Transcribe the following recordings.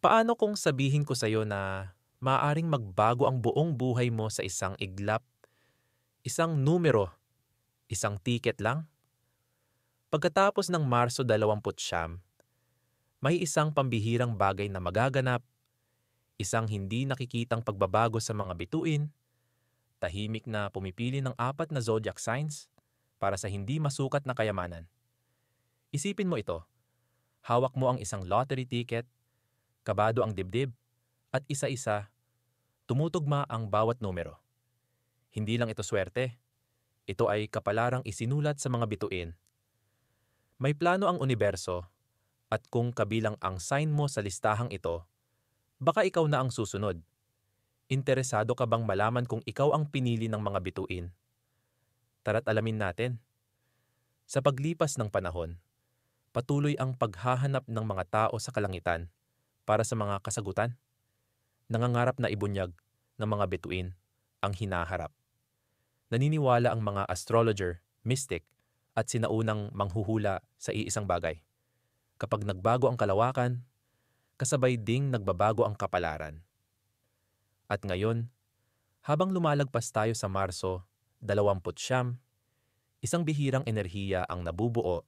Paano kung sabihin ko sa'yo na maaaring magbago ang buong buhay mo sa isang iglap, isang numero, isang tiket lang? Pagkatapos ng Marso 29, may isang pambihirang bagay na magaganap, isang hindi nakikitang pagbabago sa mga bituin, tahimik na pumipili ng 4 na zodiac signs para sa hindi masukat na kayamanan. Isipin mo ito, hawak mo ang isang lottery ticket, kabado ang dibdib, at isa-isa, tumutugma ang bawat numero. Hindi lang ito swerte, ito ay kapalarang isinulat sa mga bituin. May plano ang universo, at kung kabilang ang sign mo sa listahang ito, baka ikaw na ang susunod. Interesado ka bang malaman kung ikaw ang pinili ng mga bituin? Tara't alamin natin. Sa paglipas ng panahon, patuloy ang paghahanap ng mga tao sa kalangitan para sa mga kasagutan. Nangangarap na ibunyag ng mga bituin ang hinaharap. Naniniwala ang mga astrologer, mystic, at sinaunang manghuhula sa iisang bagay. Kapag nagbago ang kalawakan, kasabay ding nagbabago ang kapalaran. At ngayon, habang lumalagpas tayo sa Marso 29, isang bihirang enerhiya ang nabubuo,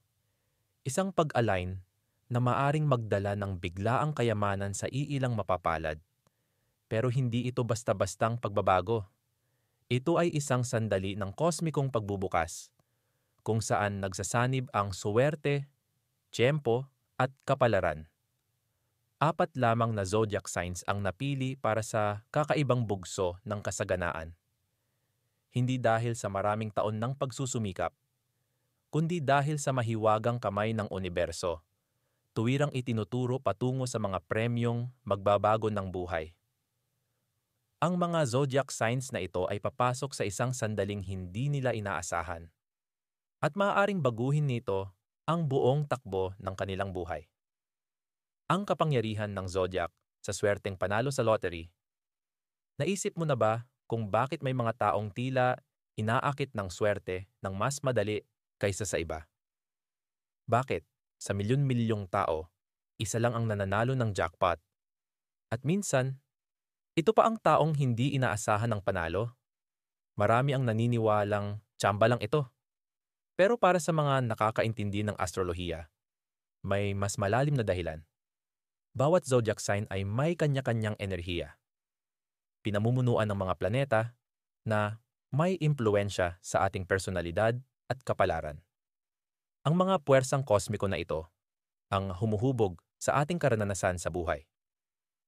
isang pag-align na maaring magdala ng biglaang kayamanan sa iilang mapapalad. Pero hindi ito basta-bastang pagbabago. Ito ay isang sandali ng kosmikong pagbubukas, kung saan nagsasanib ang suwerte, tiyempo, at kapalaran. 4 lamang na zodiac signs ang napili para sa kakaibang bugso ng kasaganaan. Hindi dahil sa maraming taon ng pagsusumikap, kundi dahil sa mahiwagang kamay ng universo, tuwirang itinuturo patungo sa mga premyong magbabago ng buhay. Ang mga zodiac signs na ito ay papasok sa isang sandaling hindi nila inaasahan, at maaaring baguhin nito ang buong takbo ng kanilang buhay. Ang kapangyarihan ng zodiac sa swerteng panalo sa lottery. Naisip mo na ba kung bakit may mga taong tila inaakit ng swerte ng mas madali kaysa sa iba? Bakit sa milyon-milyong tao, isa lang ang nananalo ng jackpot? At minsan, ito pa ang taong hindi inaasahan ng panalo. Marami ang naniniwalang tsamba lang ito. Pero para sa mga nakakaintindi ng astrolohiya, may mas malalim na dahilan. Bawat zodiac sign ay may kanya-kanyang enerhiya. Pinamumunuan ng mga planeta na may impluensya sa ating personalidad at kapalaran. Ang mga puwersang kosmiko na ito ang humuhubog sa ating karanasan sa buhay.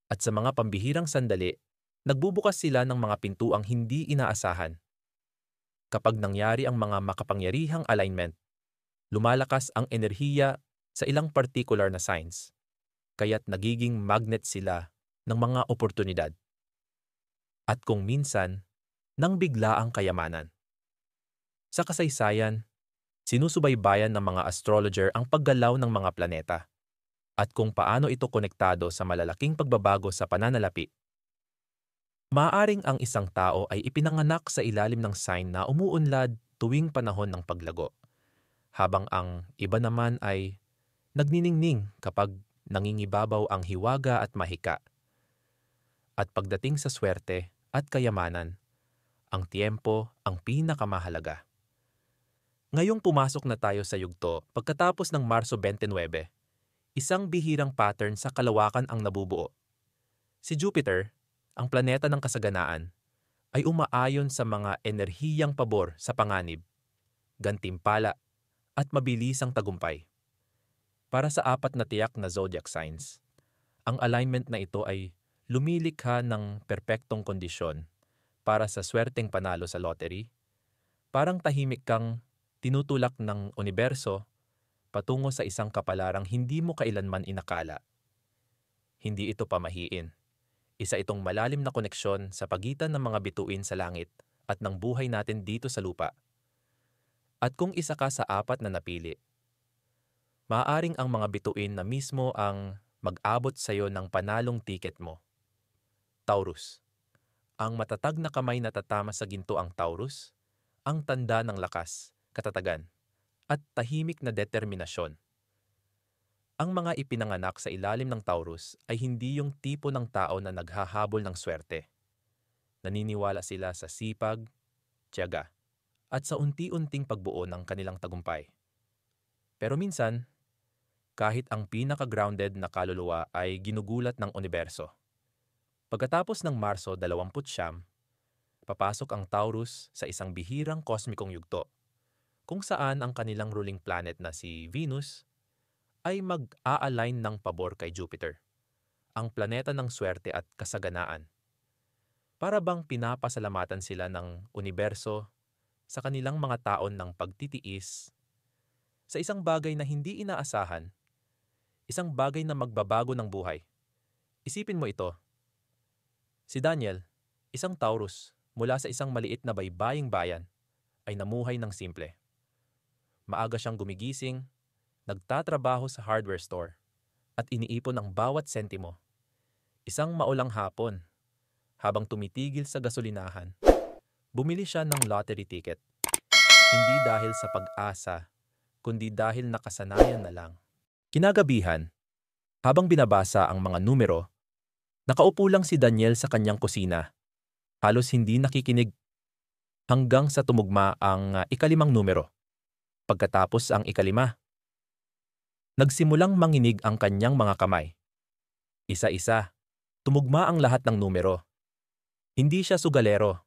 At sa mga pambihirang sandali, nagbubukas sila ng mga pintuang hindi inaasahan. Kapag nangyari ang mga makapangyarihang alignment, lumalakas ang enerhiya sa ilang particular na signs, kaya't nagiging magnet sila ng mga oportunidad. At kung minsan, nang bigla ang kayamanan. Sa kasaysayan, sinusubaybayan ng mga astrologer ang paggalaw ng mga planeta at kung paano ito konektado sa malalaking pagbabago sa pananalapi. Maaaring ang isang tao ay ipinanganak sa ilalim ng sign na umuunlad tuwing panahon ng paglago, habang ang iba naman ay nagniningning kapag nangingibabaw ang hiwaga at mahika. At pagdating sa swerte at kayamanan, ang tiempo ang pinakamahalaga. Ngayong pumasok na tayo sa yugto pagkatapos ng Marso 29, isang bihirang pattern sa kalawakan ang nabubuo. Si Jupiter, ang planeta ng kasaganaan, ay umaayon sa mga enerhiyang pabor sa panganib, gantimpala, at mabilisang tagumpay. Para sa 4 na tiyak na zodiac signs, ang alignment na ito ay lumilikha ng perpektong kondisyon para sa swerteng panalo sa lottery. Parang tahimik kang tinutulak ng universo patungo sa isang kapalarang hindi mo kailanman inakala. Hindi ito pamahiin. Isa itong malalim na koneksyon sa pagitan ng mga bituin sa langit at ng buhay natin dito sa lupa. At kung isa ka sa 4 na napili, maaaring ang mga bituin na mismo ang mag-abot sa iyo ng panalong tiket mo. Taurus. Ang matatag na kamay na tatama sa ginto ang Taurus, ang tanda ng lakas, katatagan, at tahimik na determinasyon. Ang mga ipinanganak sa ilalim ng Taurus ay hindi yung tipo ng tao na naghahabol ng swerte. Naniniwala sila sa sipag, tiyaga, at sa unti-unting pagbuo ng kanilang tagumpay. Pero minsan, kahit ang pinaka-grounded na kaluluwa ay ginugulat ng universo. Pagkatapos ng Marso 29, papasok ang Taurus sa isang bihirang kosmikong yugto, kung saan ang kanilang ruling planet na si Venus ay mag-a-align ng pabor kay Jupiter, ang planeta ng swerte at kasaganaan. Para bang pinapasalamatan sila ng universo sa kanilang mga taon ng pagtitiis sa isang bagay na hindi inaasahan, isang bagay na magbabago ng buhay. Isipin mo ito. Si Daniel, isang Taurus mula sa isang maliit na baybaying bayan, ay namuhay ng simple. Maaga siyang gumigising, nagtatrabaho sa hardware store, at iniipon ang bawat sentimo. Isang maulang hapon, habang tumitigil sa gasolinahan, bumili siya ng lottery ticket. Hindi dahil sa pag-asa, kundi dahil nakasanayan na lang. Kinagabihan, habang binabasa ang mga numero, nakaupo lang si Daniel sa kanyang kusina. Halos hindi nakikinig hanggang sa tumugma ang ikalimang numero. Pagkatapos ang ikalima, nagsimulang manginig ang kanyang mga kamay. Isa-isa, tumugma ang lahat ng numero. Hindi siya sugalero.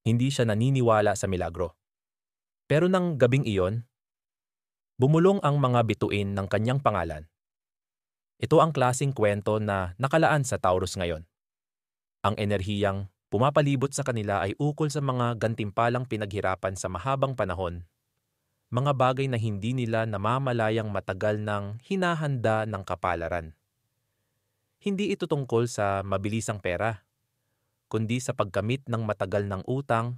Hindi siya naniniwala sa milagro. Pero nang gabing iyon, bumulong ang mga bituin ng kanyang pangalan. Ito ang klaseng kwento na nakalaan sa Taurus ngayon. Ang enerhiyang pumapalibot sa kanila ay ukol sa mga gantimpalang pinaghirapan sa mahabang panahon. Mga bagay na hindi nila namamalayang matagal nang hinahanda ng kapalaran. Hindi ito tungkol sa mabilisang pera, kundi sa pagkamit ng matagal ng utang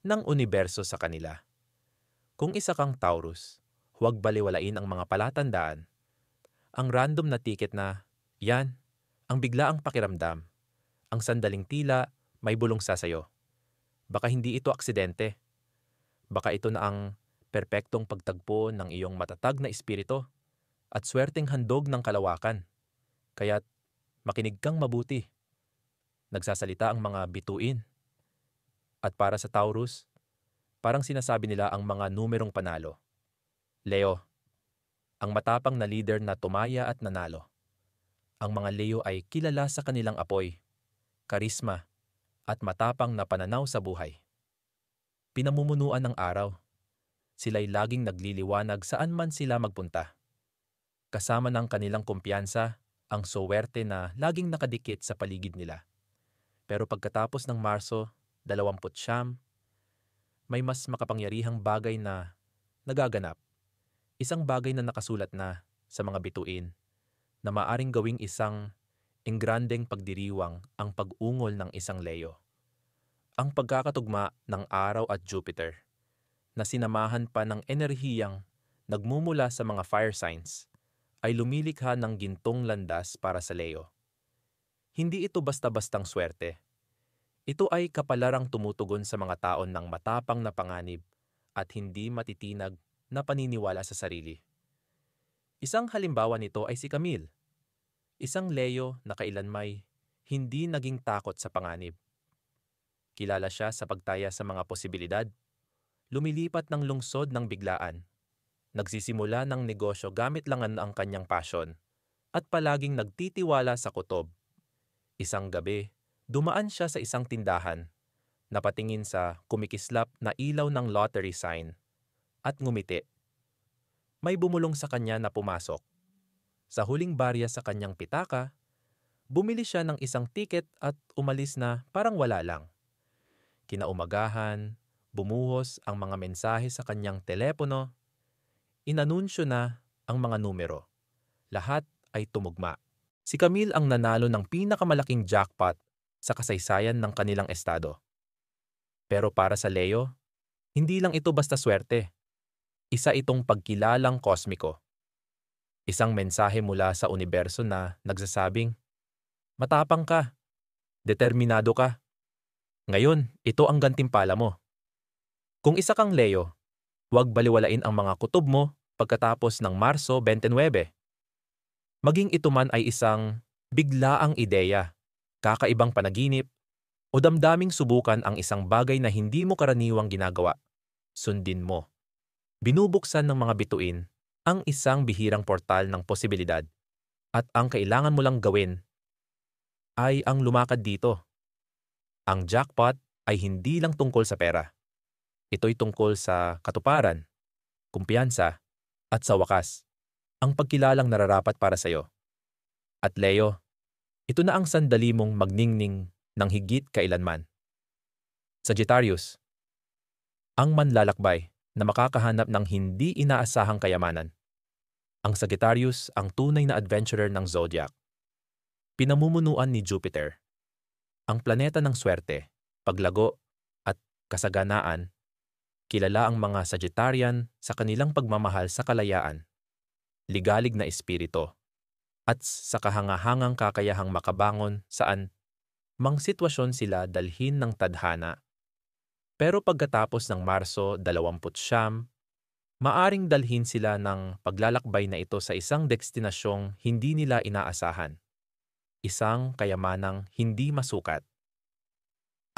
ng universo sa kanila. Kung isa kang Taurus, huwag baliwalain ang mga palatandaan. Ang random na ticket na, yan, ang biglaang pakiramdam, ang sandaling tila may bulong sa sayo. Baka hindi ito aksidente. Baka ito na ang perpektong pagtagpo ng iyong matatag na espiritu at swerteng handog ng kalawakan. Kaya't makinig kang mabuti. Nagsasalita ang mga bituin. At para sa Taurus, parang sinasabi nila ang mga numerong panalo. Leo, ang matapang na leader na tumaya at nanalo. Ang mga Leo ay kilala sa kanilang apoy, karisma, at matapang na pananaw sa buhay. Pinamumunuan ng araw. Sila'y laging nagliliwanag saan man sila magpunta. Kasama ng kanilang kumpiyansa, ang suwerte na laging nakadikit sa paligid nila. Pero pagkatapos ng Marso 29, may mas makapangyarihang bagay na nagaganap. Isang bagay na nakasulat na sa mga bituin na maaring gawing isang engrandeng pagdiriwang ang pag-ungol ng isang Leo. Ang pagkakatugma ng araw at Jupiter na sinamahan pa ng enerhiyang nagmumula sa mga fire signs ay lumilikha ng gintong landas para sa Leo. Hindi ito basta-bastang swerte. Ito ay kapalarang tumutugon sa mga taon ng matapang na panganib at hindi matitinag na paniniwala sa sarili. Isang halimbawa nito ay si Camille, isang Leo na kailanmay hindi naging takot sa panganib. Kilala siya sa pagtaya sa mga posibilidad, lumilipat ng lungsod ng biglaan, nagsisimula ng negosyo gamit lang ang kanyang passion, at palaging nagtitiwala sa kutob. Isang gabi, dumaan siya sa isang tindahan, napatingin sa kumikislap na ilaw ng lottery sign, at ngumiti. May bumulong sa kanya na pumasok. Sa huling barya sa kanyang pitaka, bumili siya ng isang tiket at umalis na parang wala lang. Kinaumagahan, bumuhos ang mga mensahe sa kanyang telepono, inanunsyo na ang mga numero. Lahat ay tumugma. Si Camille ang nanalo ng pinakamalaking jackpot sa kasaysayan ng kanilang estado. Pero para sa Leo, hindi lang ito basta swerte. Isa itong pagkilalang kosmiko. Isang mensahe mula sa universo na nagsasabing, matapang ka, determinado ka. Ngayon, ito ang gantimpala mo. Kung isa kang Leo, huwag baliwalain ang mga kutob mo pagkatapos ng Marso 29. Maging ito man ay isang biglaang ideya, kakaibang panaginip, o damdaming subukan ang isang bagay na hindi mo karaniwang ginagawa, sundin mo. Binubuksan ng mga bituin ang isang bihirang portal ng posibilidad at ang kailangan mo lang gawin ay ang lumakad dito. Ang jackpot ay hindi lang tungkol sa pera. Ito'y tungkol sa katuparan, kumpiyansa, at sa wakas, ang pagkilalang nararapat para sa'yo. At Leo, ito na ang sandali mong magningning ng higit kailanman. Sagittarius, ang manlalakbay na makakahanap ng hindi inaasahang kayamanan. Ang Sagittarius ang tunay na adventurer ng zodiac. Pinamumunuan ni Jupiter, ang planeta ng swerte, paglago, at kasaganaan. Kilala ang mga Sagittarian sa kanilang pagmamahal sa kalayaan, ligalig na espiritu, at sa kahangahangang kakayahang makabangon saan mang sitwasyon sila dalhin ng tadhana. Pero pagkatapos ng Marso 29, maaring dalhin sila ng paglalakbay na ito sa isang destinasyong hindi nila inaasahan, isang kayamanang hindi masukat.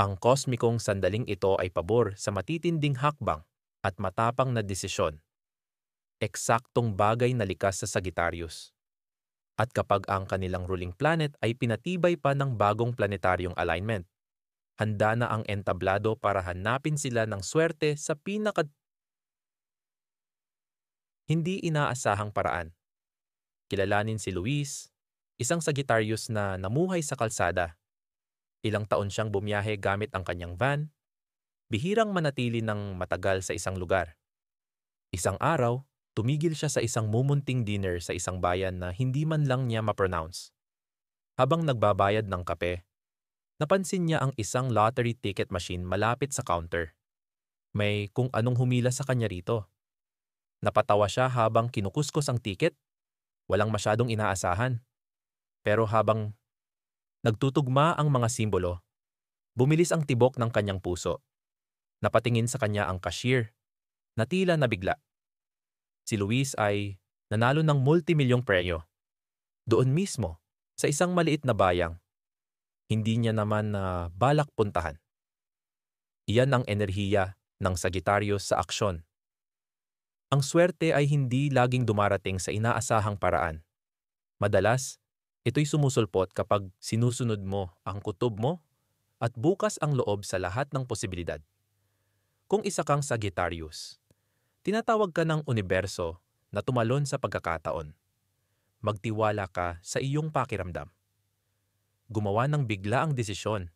Ang kosmikong sandaling ito ay pabor sa matitinding hakbang at matapang na desisyon. Eksaktong bagay na likas sa Sagittarius. At kapag ang kanilang ruling planet ay pinatibay pa ng bagong planetaryong alignment, handa na ang entablado para hanapin sila ng swerte sa hindi inaasahang paraan. Kilalanin si Luis, isang Sagittarius na namuhay sa kalsada. Ilang taon siyang bumiyahe gamit ang kanyang van, bihirang manatili ng matagal sa isang lugar. Isang araw, tumigil siya sa isang mumunting dinner sa isang bayan na hindi man lang niya ma-pronounce. Habang nagbabayad ng kape, napansin niya ang isang lottery ticket machine malapit sa counter. May kung anong humila sa kanya rito. Napatawa siya habang kinukuskos ang ticket. Walang masyadong inaasahan. Pero habang nagtutugma ang mga simbolo, bumilis ang tibok ng kanyang puso. Napatingin sa kanya ang cashier, na tila nabigla. Si Luis ay nanalo ng multimilyong premyo. Doon mismo, sa isang maliit na bayang, hindi niya naman balak puntahan. Iyan ang enerhiya ng Sagittarius sa aksyon. Ang swerte ay hindi laging dumarating sa inaasahang paraan. Madalas, ito'y sumusulpot kapag sinusunod mo ang kutob mo at bukas ang loob sa lahat ng posibilidad. Kung isa kang Sagittarius, tinatawag ka ng universo na tumalon sa pagkakataon. Magtiwala ka sa iyong pakiramdam. Gumawa ng biglaang desisyon.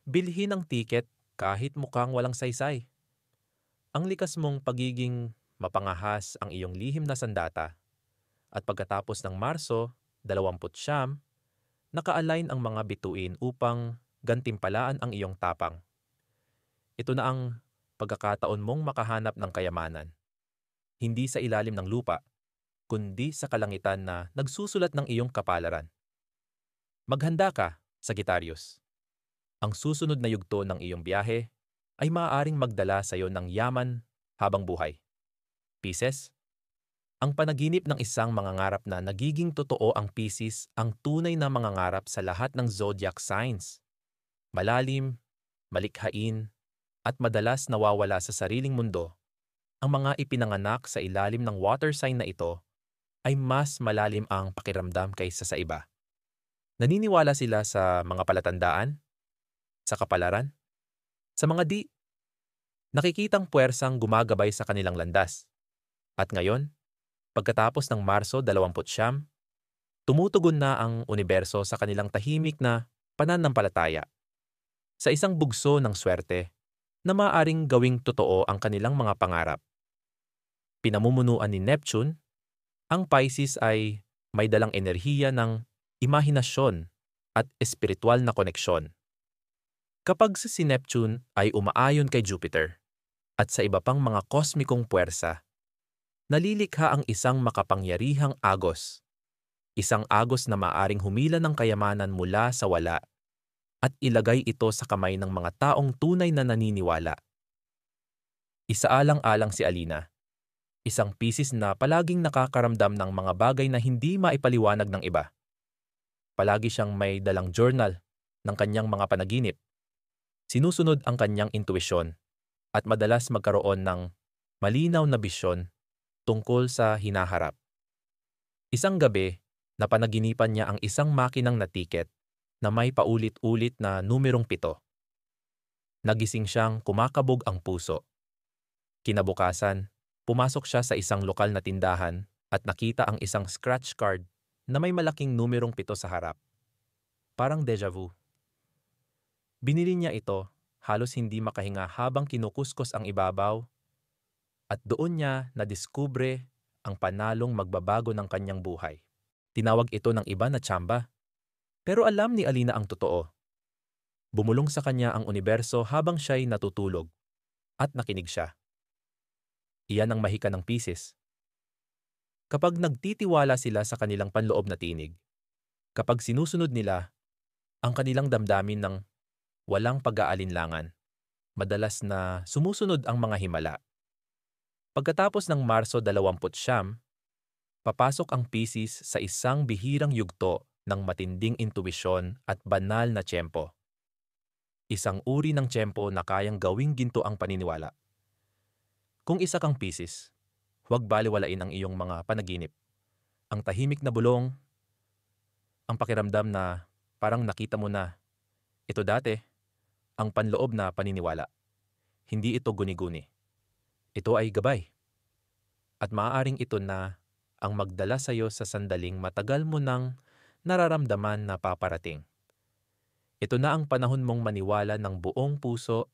Bilhin ang tiket kahit mukhang walang saysay. Ang likas mong pagiging mapangahas ang iyong lihim na sandata. At pagkatapos ng Marso 29, naka-align ang mga bituin upang gantimpalaan ang iyong tapang. Ito na ang pagkakataon mong makahanap ng kayamanan. Hindi sa ilalim ng lupa, kundi sa kalangitan na nagsusulat ng iyong kapalaran. Maghanda ka, Sagittarius. Ang susunod na yugto ng iyong biyahe ay maaaring magdala sa iyo ng yaman habang buhay. Pisces, ang panaginip ng isang mangangarap na nagiging totoo ang Pisces ang tunay na mangangarap sa lahat ng zodiac signs. Malalim, malikhain, at madalas nawawala sa sariling mundo, ang mga ipinanganak sa ilalim ng water sign na ito ay mas malalim ang pakiramdam kaysa sa iba. Naniniwala sila sa mga palatandaan, sa kapalaran, sa mga nakikitang puwersang gumagabay sa kanilang landas. At ngayon, pagkatapos ng Marso 29, tumutugon na ang universo sa kanilang tahimik na pananampalataya. Sa isang bugso ng swerte na maaaring gawing totoo ang kanilang mga pangarap. Pinamumunuan ni Neptune, ang Pisces ay may dalang enerhiya ng imahinasyon at espiritual na koneksyon. Kapag si Neptune ay umaayon kay Jupiter at sa iba pang mga kosmikong puwersa, nalilikha ang isang makapangyarihang agos. Isang agos na maaring humila ng kayamanan mula sa wala at ilagay ito sa kamay ng mga taong tunay na naniniwala. Isaalang-alang si Alina, Isang Piscis na palaging nakakaramdam ng mga bagay na hindi maipaliwanag ng iba. Palagi siyang may dalang journal ng kanyang mga panaginip. Sinusunod ang kanyang intuisyon at madalas magkaroon ng malinaw na bisyon tungkol sa hinaharap. Isang gabi, napanaginipan niya ang isang makinang na tiket na may paulit-ulit na numerong 7. Nagising siyang kumakabog ang puso. Kinabukasan, pumasok siya sa isang lokal na tindahan at nakita ang isang scratch card na may malaking numerong 7 sa harap. Parang deja vu. Binili niya ito, halos hindi makahinga habang kinukuskos ang ibabaw, at doon niya nadiskubre ang panalong magbabago ng kanyang buhay. Tinawag ito ng iba na tsamba, pero alam ni Alina ang totoo. Bumulong sa kanya ang universo habang siya'y natutulog, at nakinig siya. Iyan ang mahika ng Piscis. Kapag nagtitiwala sila sa kanilang panloob na tinig, kapag sinusunod nila ang kanilang damdamin ng walang pag-aalinlangan, madalas na sumusunod ang mga himala. Pagkatapos ng Marso 29, papasok ang Piscis sa isang bihirang yugto ng matinding intuwisyon at banal na tiyempo. Isang uri ng tiyempo na kayang gawing ginto ang paniniwala. Kung isa kang Piscis, huwag balewalain ang iyong mga panaginip. Ang tahimik na bulong, ang pakiramdam na parang nakita mo na ito dati, ang panloob na paniniwala. Hindi ito guni-guni. Ito ay gabay. At maaaring ito na ang magdala sa iyo sa sandaling matagal mo nang nararamdaman na paparating. Ito na ang panahon mong maniwala ng buong puso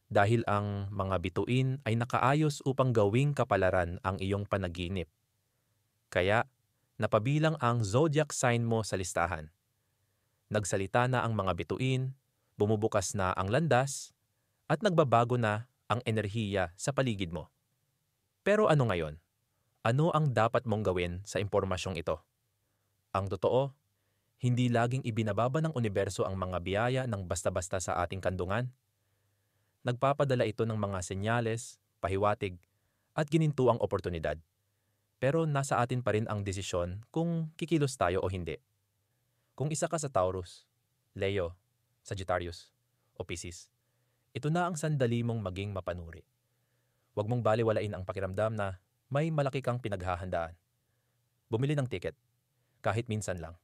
dahil ang mga bituin ay nakaayos upang gawing kapalaran ang iyong panaginip. Kaya, napabilang ang zodiac sign mo sa listahan. Nagsalita na ang mga bituin, bumubukas na ang landas, at nagbabago na ang enerhiya sa paligid mo. Pero ano ngayon? Ano ang dapat mong gawin sa impormasyong ito? Ang totoo, hindi laging ibinababa ng universo ang mga biyaya ng basta-basta sa ating kandungan. Nagpapadala ito ng mga senyales, pahiwatig, at ginintuang oportunidad. Pero nasa atin pa rin ang desisyon kung kikilos tayo o hindi. Kung isa ka sa Taurus, Leo, Sagittarius, o Piscis, ito na ang sandali mong maging mapanuri. Huwag mong balewalain ang pakiramdam na may malaki kang pinaghahandaan. Bumili ng tiket, kahit minsan lang.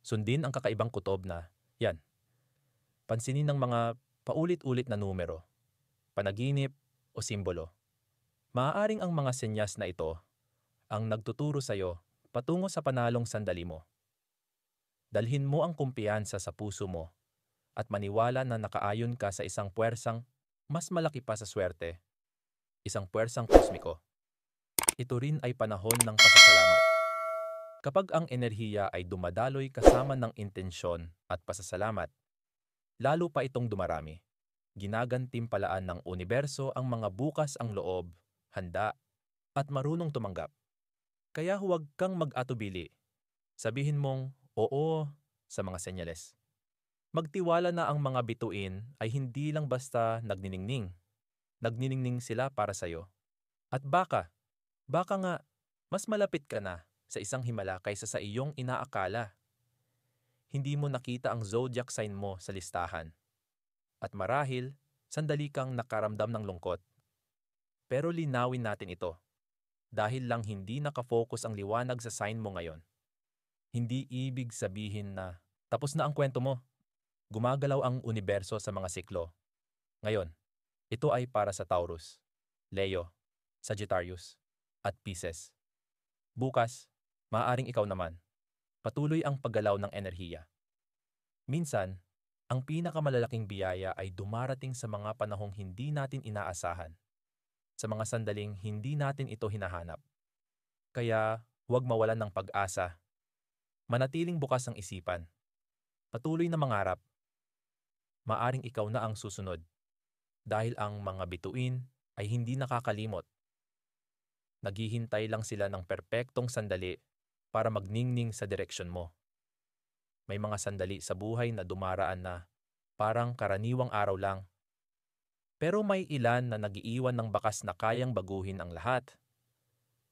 Sundin ang kakaibang kutob na, yan. Pansinin ng mga paulit-ulit na numero, panaginip o simbolo. Maaaring ang mga senyas na ito ang nagtuturo sa iyo patungo sa panalong sandali mo. Dalhin mo ang kumpiyansa sa puso mo at maniwala na nakaayon ka sa isang puwersang mas malaki pa sa swerte, isang puwersang kosmiko. Ito rin ay panahon ng pasasalamat. Kapag ang enerhiya ay dumadaloy kasama ng intensyon at pasasalamat, lalo pa itong dumarami. Ginagantimpalaan ng universo ang mga bukas ang loob, handa, at marunong tumanggap. Kaya huwag kang mag-atubili. Sabihin mong oo sa mga senyales. Magtiwala na ang mga bituin ay hindi lang basta nagniningning. Nagniningning sila para sa'yo. At baka nga, mas malapit ka na sa isang himala kaysa sa iyong inaakala. Hindi mo nakita ang zodiac sign mo sa listahan. At marahil, sandali kang nakaramdam ng lungkot. Pero linawin natin ito. Dahil lang hindi nakafocus ang liwanag sa sign mo ngayon. Hindi ibig sabihin na tapos na ang kwento mo. Gumagalaw ang universo sa mga siklo. Ngayon, ito ay para sa Taurus, Leo, Sagittarius, at Pisces. Bukas, maaaring ikaw naman. Patuloy ang paggalaw ng enerhiya. Minsan, ang pinakamalalaking biyaya ay dumarating sa mga panahong hindi natin inaasahan. Sa mga sandaling hindi natin ito hinahanap. Kaya, huwag mawalan ng pag-asa. Manatiling bukas ang isipan. Patuloy na mangarap. Maaring ikaw na ang susunod. Dahil ang mga bituin ay hindi nakakalimot. Naghihintay lang sila ng perpektong sandali para magningning sa direksyon mo. May mga sandali sa buhay na dumaraan na parang karaniwang araw lang. Pero may ilan na nagiiwan ng bakas na kayang baguhin ang lahat.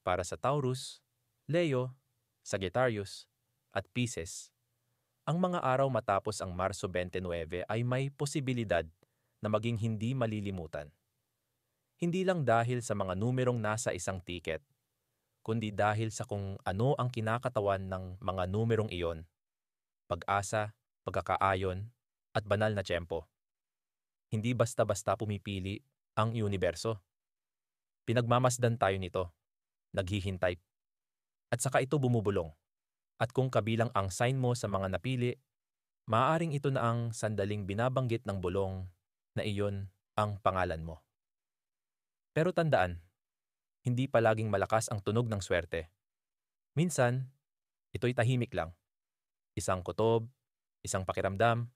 para sa Taurus, Leo, Sagittarius, at Pisces. Ang mga araw matapos ang Marso 29 ay may posibilidad na maging hindi malilimutan. Hindi lang dahil sa mga numerong nasa isang tiket, kundi dahil sa kung ano ang kinakatawan ng mga numerong iyon: pag-asa, pagkakaayon, at banal na tiyempo. Hindi basta-basta pumipili ang universo. Pinagmamasdan tayo nito, naghihintay, at saka ito bumubulong. At kung kabilang ang sign mo sa mga napili, maaaring ito na ang sandaling binabanggit ng bulong na iyon ang pangalan mo. Pero tandaan, hindi palaging malakas ang tunog ng swerte. Minsan, ito'y tahimik lang. Isang kutob, isang pakiramdam,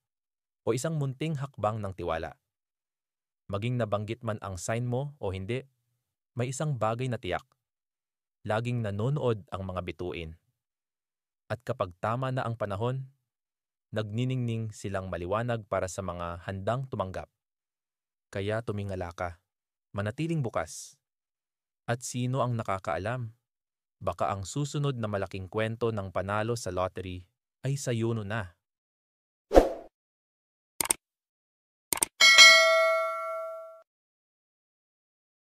o isang munting hakbang ng tiwala. Maging nabanggit man ang sign mo o hindi, may isang bagay na tiyak. Laging nanonood ang mga bituin. At kapag tama na ang panahon, nagniningning silang maliwanag para sa mga handang tumanggap. Kaya tumingala ka, manatiling bukas. At sino ang nakakaalam? Baka ang susunod na malaking kwento ng panalo sa lottery ay sayuno na.